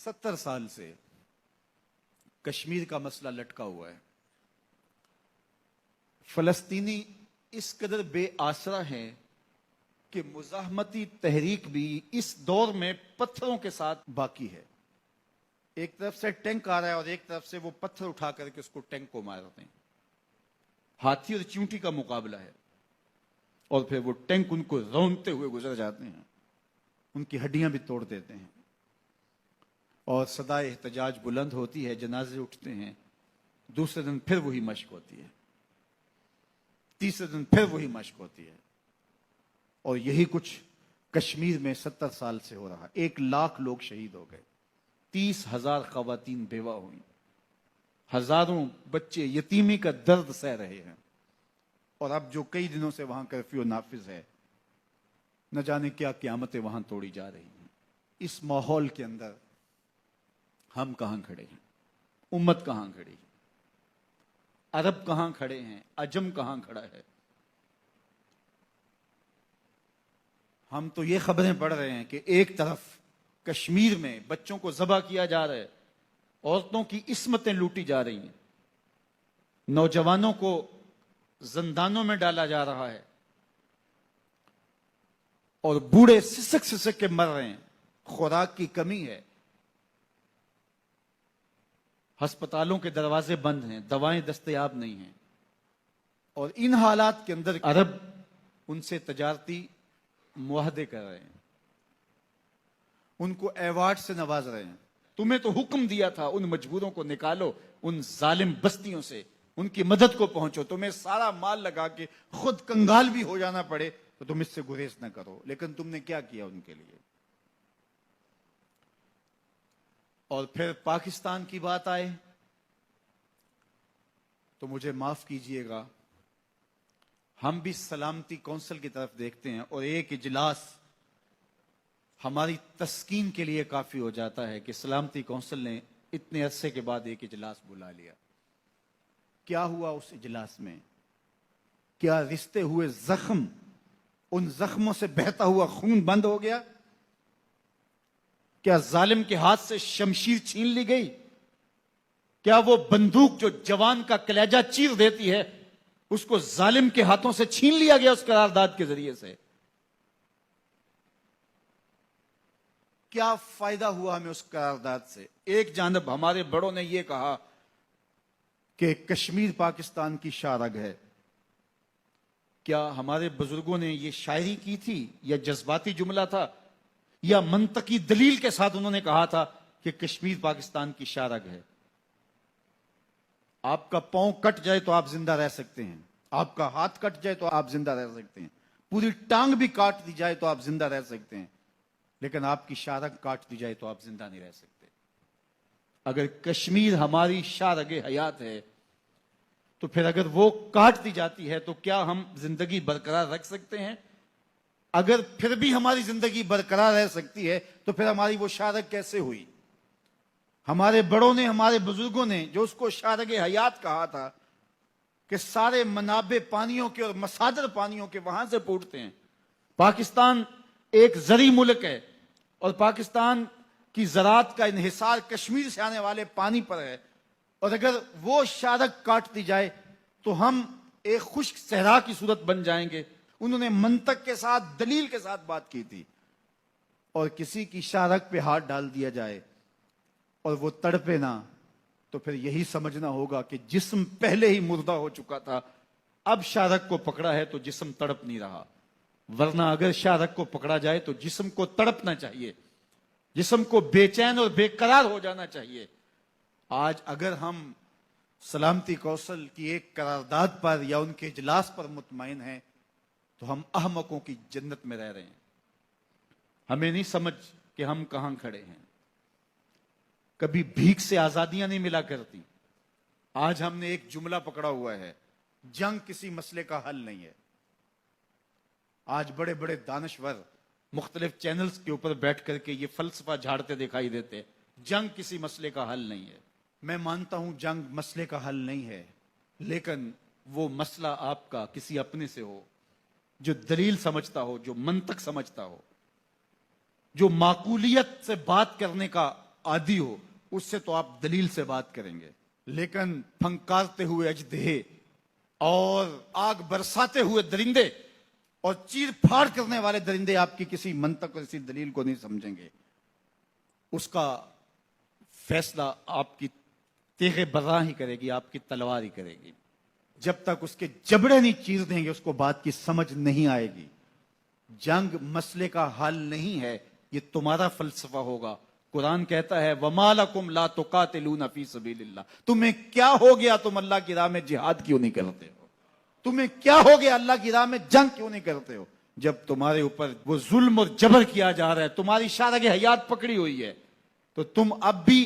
70 साल से कश्मीर का मसला लटका हुआ है। फलस्तीनी इस कदर बेआसरा हैं कि मुजाहमती तहरीक भी इस दौर में पत्थरों के साथ बाकी है। एक तरफ से टैंक आ रहा है और एक तरफ से वो पत्थर उठा करके उसको टैंक को मारते हैं। हाथी और चींटी का मुकाबला है और फिर वो टैंक उनको रौंदते हुए गुजर जाते हैं, उनकी हड्डियां भी तोड़ देते हैं और सदाए एहतजाज बुलंद होती है, जनाजे उठते हैं। दूसरे दिन फिर वही मशक होती है, तीसरे दिन फिर वही मशक होती है। और यही कुछ कश्मीर में 70 साल से हो रहा। 1 लाख लोग शहीद हो गए, 30,000 खवातीन बेवा हुई, हजारों बच्चे यतीमी का दर्द सह रहे हैं। और अब जो कई दिनों से वहां कर्फ्यू नाफिज है, न जाने क्या क़यामतें वहां तोड़ी जा रही हैं। इस माहौल के अंदर हम कहां खड़े हैं? उम्मत कहां खड़ी है? अरब कहां खड़े हैं? अजम कहां खड़ा है? हम तो ये खबरें पढ़ रहे हैं कि एक तरफ कश्मीर में बच्चों को ज़बह किया जा रहा है, औरतों की इस्मतें लूटी जा रही हैं, नौजवानों को जिंदानों में डाला जा रहा है और बूढ़े सिसक सिसक के मर रहे हैं। खुराक की कमी है, अस्पतालों के दरवाजे बंद हैं, दवाएं दस्तयाब नहीं हैं। और इन हालात के अंदर अरब उनसे तजारती मुआहदे कर रहे हैं, उनको अवार्ड से नवाज रहे हैं। तुम्हें तो हुक्म दिया था उन मजबूरों को निकालो, उन जालिम बस्तियों से उनकी मदद को पहुंचो। तुम्हें सारा माल लगा के खुद कंगाल भी हो जाना पड़े तो तुम इससे गुरेज न करो, लेकिन तुमने क्या किया उनके लिए? और फिर पाकिस्तान की बात आए तो मुझे माफ कीजिएगा, हम भी सलामती कौंसिल की तरफ देखते हैं और एक इजलास हमारी तस्कीन के लिए काफी हो जाता है कि सलामती कौंसिल ने इतने अरसे के बाद एक इजलास बुला लिया। क्या हुआ उस इजलास में? क्या रिश्ते हुए जख्म, उन जख्मों से बहता हुआ खून बंद हो गया? क्या जालिम के हाथ से शमशीर छीन ली गई? क्या वो बंदूक जो जवान का कलेजा चीर देती है, उसको जालिम के हाथों से छीन लिया गया उस करारदाद के जरिए से? क्या फायदा हुआ हमें उस करारदाद से? एक जानब हमारे बड़ों ने यह कहा कि कश्मीर पाकिस्तान की शारग है। क्या हमारे बुजुर्गों ने यह शायरी की थी या जज्बाती जुमला था या मंतकी दलील के साथ उन्होंने कहा था कि कश्मीर पाकिस्तान की शारग है? आपका पांव कट जाए तो आप जिंदा रह सकते हैं, आपका हाथ कट जाए तो आप जिंदा रह सकते हैं, पूरी टांग भी काट दी जाए तो आप जिंदा रह सकते हैं, लेकिन आपकी शारग काट दी जाए तो आप जिंदा नहीं रह सकते। अगर कश्मीर हमारी शारग हयात है तो फिर अगर वो काट दी जाती है तो क्या हम जिंदगी बरकरार रख सकते हैं? अगर फिर भी हमारी जिंदगी बरकरार रह सकती है तो फिर हमारी वो शारग कैसे हुई? हमारे बड़ों ने, हमारे बुजुर्गों ने जो उसको शारग हयात कहा था कि सारे मनाबे पानियों के और मसादर पानियों के वहां से फूटते हैं। पाकिस्तान एक जरी मुल्क है और पाकिस्तान की ज़राअत का इन्हिसार कश्मीर से आने वाले पानी पर है। और अगर वो शारग काट दी जाए तो हम एक खुश्क सहरा की सूरत बन जाएंगे। उन्होंने मंतक के साथ, दलील के साथ बात की थी। और किसी की शारग पे हाथ डाल दिया जाए और वो तड़पे ना, तो फिर यही समझना होगा कि जिस्म पहले ही मुर्दा हो चुका था, अब शारग को पकड़ा है तो जिस्म तड़प नहीं रहा। वरना अगर शारग को पकड़ा जाए तो जिस्म को तड़पना चाहिए, जिस्म को बेचैन और बेकरार हो जाना चाहिए। आज अगर हम सलामती कौंसिल की एक करारदाद पर या उनके इजलास पर मुतमईन हैं तो हम अहमकों की जन्नत में रह रहे हैं। हमें नहीं समझ कि हम कहां खड़े हैं। कभी भीख से आजादियां नहीं मिला करती। आज हमने एक जुमला पकड़ा हुआ है, जंग किसी मसले का हल नहीं है। आज बड़े बड़े दानश्वर मुख्तलिफ चैनल्स के ऊपर बैठ करके ये फलसफा झाड़ते दिखाई देते, जंग किसी मसले का हल नहीं है। मैं मानता हूं जंग मसले का हल नहीं है, लेकिन वो मसला आपका किसी अपने से हो, जो दलील समझता हो, जो मंतक समझता हो, जो माकूलियत से बात करने का आदि हो, उससे तो आप दलील से बात करेंगे, लेकिन फंकारते हुए अजदहे और आग बरसाते हुए दरिंदे और चीर फाड़ करने वाले दरिंदे आपकी किसी मंतक और किसी दलील को नहीं समझेंगे। उसका फैसला आपकी तेगे बर्रा ही करेगी, आपकी तलवार ही करेगी। जब तक उसके जबड़े नहीं चीर देंगे उसको बात की समझ नहीं आएगी। जंग मसले का हल नहीं है, ये तुम्हारा फलसफा होगा। कुरान कहता है वमा लकुम ला तुकातिलूना फी सबीलिल्लाह, तुम्हें क्या हो गया, तुम अल्लाह की राह में जिहाद क्यों नहीं करते हो? तुम्हें क्या हो गया, अल्लाह की राह में जंग क्यों नहीं करते हो? जब तुम्हारे ऊपर वो जुल्म और जबर किया जा रहा है, तुम्हारी शारग हयात पकड़ी हुई है, तो तुम अब भी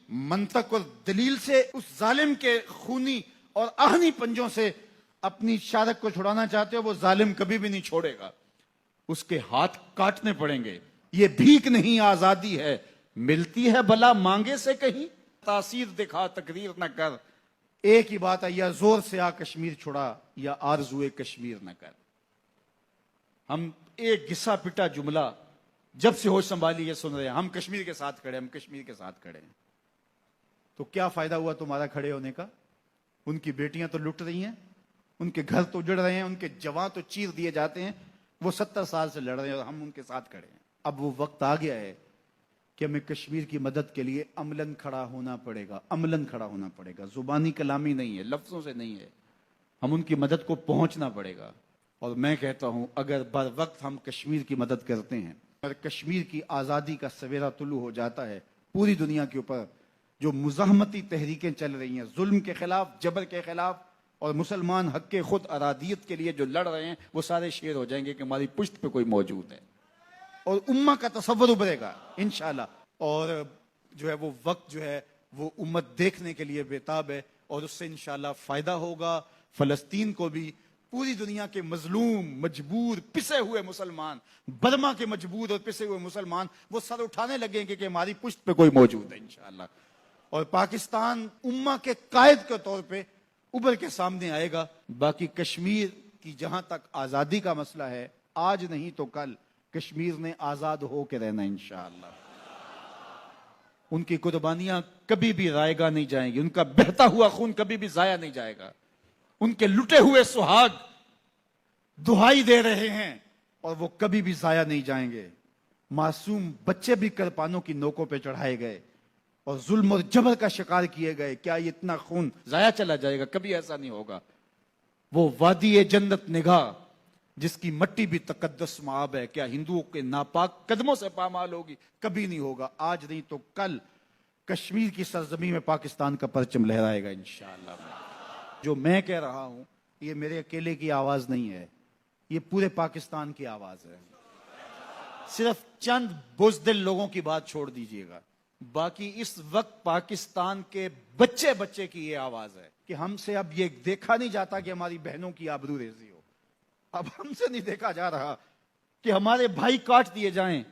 मंतक और दलील से उस जालिम के खूनी और आहनी पंजों से अपनी शारक को छुड़ाना चाहते हो। वो जालिम कभी भी नहीं छोड़ेगा, उसके हाथ काटने पड़ेंगे। ये भीख नहीं आजादी है, मिलती है भला मांगे से कहीं, तासीर दिखा तकरीर न कर। एक ही बात है, या जोर से आ कश्मीर छुड़ा या आरजुए कश्मीर न कर। हम एक घिसा पिटा जुमला जब से होश संभाली ये सुन रहे हैं, हम कश्मीर के साथ खड़े, हम कश्मीर के साथ खड़े हैं। तो क्या फायदा हुआ तुम्हारा खड़े होने का? उनकी बेटियां तो लुट रही हैं, उनके घर तो उजड़ रहे हैं, उनके जवान तो चीर दिए जाते हैं। वो 70 साल से लड़ रहे हैं और हम उनके साथ खड़े हैं। अब वो वक्त आ गया है कि हमें कश्मीर की मदद के लिए अमलन खड़ा होना पड़ेगा, अमलन खड़ा होना पड़ेगा। जुबानी कलामी नहीं है, लफ्जों से नहीं है, हम उनकी मदद को पहुंचना पड़ेगा। और मैं कहता हूं अगर बर वक्त हम कश्मीर की मदद करते हैं और कश्मीर की आज़ादी का सवेरा तुलू हो जाता है, पूरी दुनिया के ऊपर जो मुजाहमती तहरीकें चल रही हैं जुल्म के खिलाफ, जबर के खिलाफ, और मुसलमान हक के खुद अरादियत के लिए जो लड़ रहे हैं, वो सारे शेर हो जाएंगे कि हमारी पुश्त पे कोई मौजूद है, और उम्मा का तसव्वुर उभरेगा इंशाअल्लाह। और जो है वो वक्त जो है वो उम्मत देखने के लिए बेताब है, और उससे इंशाअल्लाह फायदा होगा फलस्तीन को भी। पूरी दुनिया के मजलूम, मजबूर, पिसे हुए मुसलमान, बर्मा के मजबूर और पिसे हुए मुसलमान, वो सर उठाने लगेंगे कि हमारी पुश्त पे कोई मौजूद है इंशाअल्लाह। और पाकिस्तान उम्मा के कायद के तौर पे उभर के सामने आएगा। बाकी कश्मीर की जहां तक आजादी का मसला है, आज नहीं तो कल कश्मीर ने आजाद हो के रहना इंशाअल्लाह। उनकी कुर्बानियां कभी भी रायगा नहीं जाएंगी, उनका बहता हुआ खून कभी भी जाया नहीं जाएगा। उनके लुटे हुए सुहाग दुहाई दे रहे हैं और वो कभी भी जाया नहीं जाएंगे। मासूम बच्चे भी करपानों की नोकों पे चढ़ाए गए और जुल्म और जबर का शिकार किए गए। क्या ये इतना खून जाया चला जाएगा? कभी ऐसा नहीं होगा। वो वादी जन्नत निगाह जिसकी मट्टी भी तकद्दस माब है, क्या हिंदुओं के नापाक कदमों से पामाल होगी? कभी नहीं होगा। आज नहीं तो कल कश्मीर की सरजमी में पाकिस्तान का परचम लहराएगा इंशाअल्लाह। जो मैं कह रहा हूं ये मेरे अकेले की आवाज नहीं है, ये पूरे पाकिस्तान की आवाज है। सिर्फ चंद बुज़दिल लोगों की बात छोड़ दीजिएगा, बाकी इस वक्त पाकिस्तान के बच्चे बच्चे की ये आवाज है कि हमसे अब ये देखा नहीं जाता कि हमारी बहनों की आबरू रेजी हो। अब हमसे नहीं देखा जा रहा कि हमारे भाई काट दिए जाएं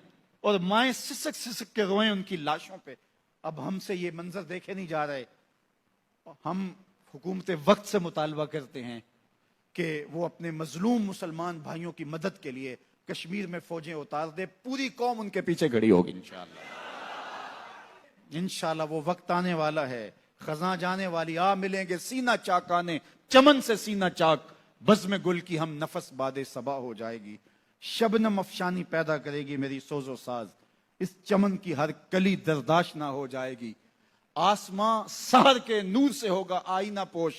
और माएं सिसक सिसक के रोएं उनकी लाशों पे। अब हमसे ये मंजर देखे नहीं जा रहे। हम हुकूमत वक्त से मुतालबा करते हैं कि वो अपने मजलूम मुसलमान भाइयों की मदद के लिए कश्मीर में फौजें उतार दे। पूरी कौम उनके पीछे खड़ी होगी इंशाअल्लाह। इंशाअल्लाह वो वक्त आने वाला है, खजा जाने वाली आ मिलेंगे सीना चाकाने, चमन से सीना चाक, बज़्म गुल की हम नफस बादे सबा हो जाएगी। शबनम अफशानी पैदा करेगी मेरी सोजो साज, इस चमन की हर कली दरदाश ना हो जाएगी। आसमां सहर के नूर से होगा आईना पोश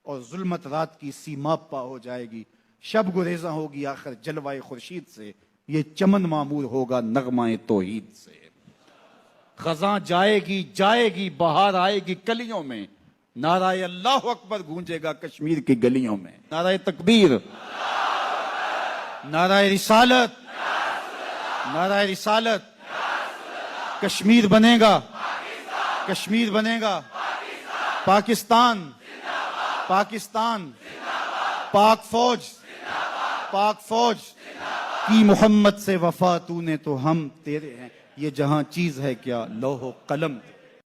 और जुल्मत रात की सीमा पा हो जाएगी। शब गुरेजा होगी आखिर जलवाए खुर्शीद से, ये चमन मामूर होगा नगमाए तौहीद से। खजा जाएगी जाएगी बहार आएगी कलियों में, नाराए अल्लाह अकबर गूंजेगा कश्मीर की गलियों में। नाराए तकबीर, नाराए रिसालत, नाराए रिसालत। कश्मीर बनेगा, कश्मीर बनेगा। पाकिस्तान, पाकिस्तान, पाक फौज, पाक फौज की मोहम्मद से वफा तूने तो हम तेरे हैं। ये जहां चीज है क्या लौह कलम।